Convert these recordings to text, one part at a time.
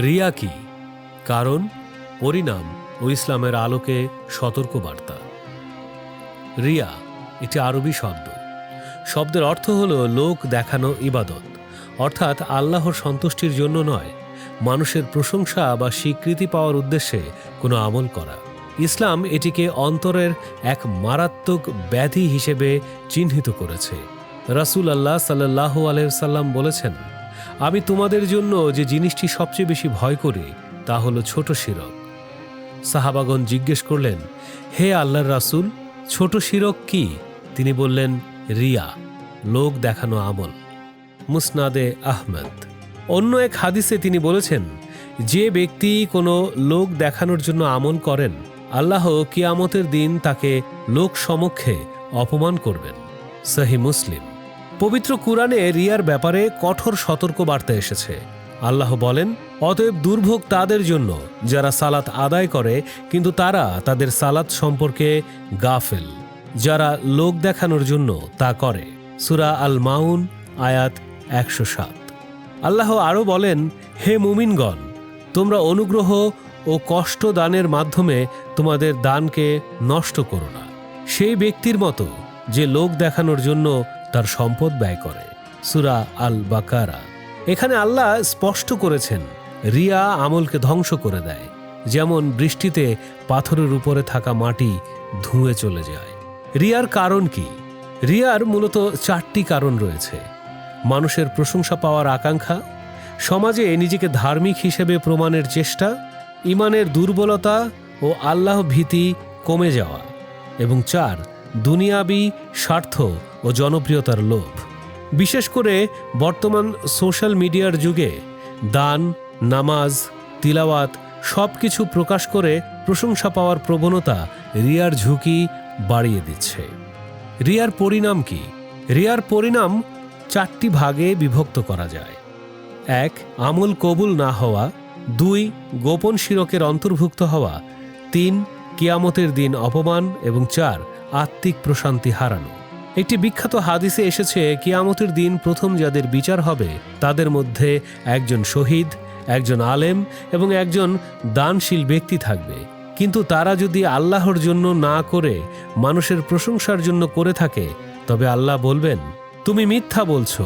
রিয়া কি, কারণ, পরিণাম ও ইসলামের আলোকে সতর্কবার্তা। রিয়া একটি আরবি শব্দ। শব্দের অর্থ হল লোক দেখানো ইবাদত, অর্থাৎ আল্লাহর সন্তুষ্টির জন্য নয়, মানুষের প্রশংসা বা স্বীকৃতি পাওয়ার উদ্দেশ্যে কোনো আমল করা। ইসলাম এটিকে অন্তরের এক মারাত্মক ব্যাধি হিসেবে চিহ্নিত করেছে। রাসূল আল্লাহ সাল্লাল্লাহু আলাইহি সাল্লাম বলেছেন, আমি তোমাদের জন্য যে জিনিসটি সবচেয়ে বেশি ভয় করি তা হলো ছোট শিরক। সাহাবাগণ জিজ্ঞেস করলেন, হে আল্লাহর রাসূল, ছোট শিরক কি? তিনি বললেন, রিয়া, লোক দেখানো আমল। মুসনাদে আহমদ। অন্য এক হাদিসে তিনি বলেছেন, যে ব্যক্তি কোনো লোক দেখানোর জন্য আমল করেন, আল্লাহ কিয়ামতের দিন তাকে লোক সমক্ষে অপমান করবেন। সহিহ মুসলিম। পবিত্র কুরআনে রিয়ার ব্যাপারে কঠোর সতর্কবার্তা এসেছে। আল্লাহ বলেন, অতএব দুর্ভোগ তাদের জন্য যারা সালাত আদায় করে কিন্তু তারা তাদের সালাত সম্পর্কে গাফেল, যারা লোক দেখানোর জন্য তা করে। সূরা আল মাউন আয়াত 107। আল্লাহ আরও বলেন, হে মুমিনগণ, তোমরা অনুগ্রহ ও কষ্ট দানের মাধ্যমে তোমাদের দানকে নষ্ট করো না, সেই ব্যক্তির মতো যে লোক দেখানোর জন্য তার সম্পদ ব্যয় করে। সূরা আল বাকারা। এখানে আল্লাহ স্পষ্ট করেছেন, রিয়া আমলকে ধ্বংস করে দেয়, যেমন বৃষ্টিতে পাথরের উপরে থাকা মাটি ধুয়ে চলে যায়। রিয়ার কারণ কি? রিয়ার মূলত 4টি কারণ রয়েছে। মানুষের প্রশংসা পাওয়ার আকাঙ্ক্ষা, সমাজে নিজেকে ধার্মিক হিসেবে প্রমাণের চেষ্টা, ঈমানের দুর্বলতা ও আল্লাহ ভীতি কমে যাওয়া, এবং 4, দুনিয়াবি স্বার্থ ও জনপ্রিয়তার লোভ। বিশেষ করে বর্তমান সোশ্যাল মিডিয়ার যুগে দান, নামাজ, তিলাওয়াত সবকিছু প্রকাশ করে প্রশংসা পাওয়ার প্রবণতা রিয়ার ঝুঁকি বাড়িয়ে দিচ্ছে। রিয়ার পরিণাম কি? রিয়ার পরিণাম 4টি ভাগে বিভক্ত করা যায়। 1, আমল কবুল না হওয়া। 2, গোপন শিরকের অন্তর্ভুক্ত হওয়া। 3, কিয়ামতের দিন অপমান। এবং 4, আত্মিক প্রশান্তি হারানো। একটি বিখ্যাত হাদিসে এসেছে, কিয়ামতের দিন প্রথম যাদের বিচার হবে তাদের মধ্যে একজন শহীদ, একজন আলেম এবং একজন দানশীল ব্যক্তি থাকবে। কিন্তু তারা যদি আল্লাহর জন্য না করে মানুষের প্রশংসার জন্য করে থাকে, তবে আল্লাহ বলবেন, তুমি মিথ্যা বলছো,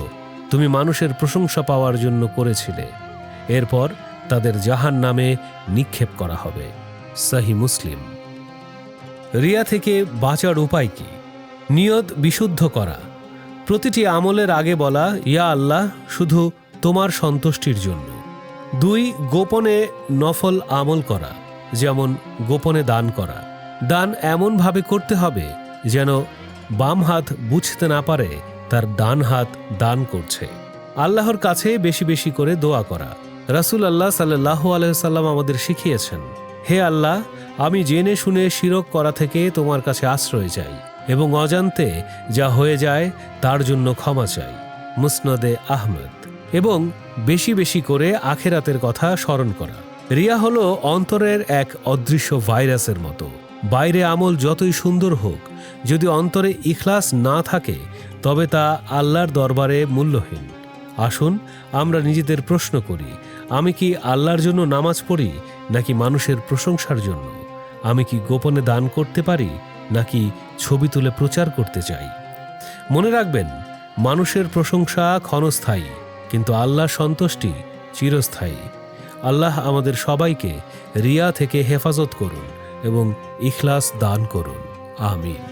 তুমি মানুষের প্রশংসা পাওয়ার জন্য করেছিলে। এরপর তাদের জাহান্নামে নিক্ষেপ করা হবে। সহিহ মুসলিম। রিয়া থেকে বাঁচার উপায় কি? নিয়ত বিশুদ্ধ করা। প্রতিটি আমলের আগে বলা, ইয়া আল্লাহ, শুধু তোমার সন্তুষ্টির জন্য। 2, গোপনে নফল আমল করা, যেমন গোপনে দান করা। দান এমনভাবে করতে হবে যেন বাম হাত বুঝতে না পারে তার ডান হাত দান করছে। আল্লাহর কাছে বেশি বেশি করে দোয়া করা। রাসূল আল্লাহ সাল্লাল্লাহু আলাইহি সাল্লাম আমাদের শিখিয়েছেন, হে আল্লাহ, আমি জেনে শুনে শিরক করা থেকে তোমার কাছে আশ্রয় চাই এবং অজান্তে যা হয়ে যায় তার জন্য ক্ষমা চাই। মুসনাদে আহমদ। এবং বেশি বেশি করে আখিরাতের কথা স্মরণ করা। রিয়া হলো অন্তরের এক অদৃশ্য ভাইরাসের মতো। বাইরে আমল যতই সুন্দর হোক, যদি অন্তরে ইখলাস না থাকে তবে তা আল্লাহর দরবারে মূল্যহীন। আসুন আমরা নিজেদের প্রশ্ন করি, আমি কি আল্লাহর জন্য নামাজ পড়ি নাকি মানুষের প্রশংসার জন্য? আমি কি গোপনে দান করতে পারি নাকি ছবি তুলে প্রচার করতে চাই? মনে রাখবেন, মানুষের প্রশংসা ক্ষণস্থায়ী, কিন্তু আল্লাহর সন্তুষ্টি চিরস্থায়ী। আল্লাহ আমাদের সবাইকে রিয়া থেকে হেফাজত করুন এবং ইখলাস দান করুন। আমিন।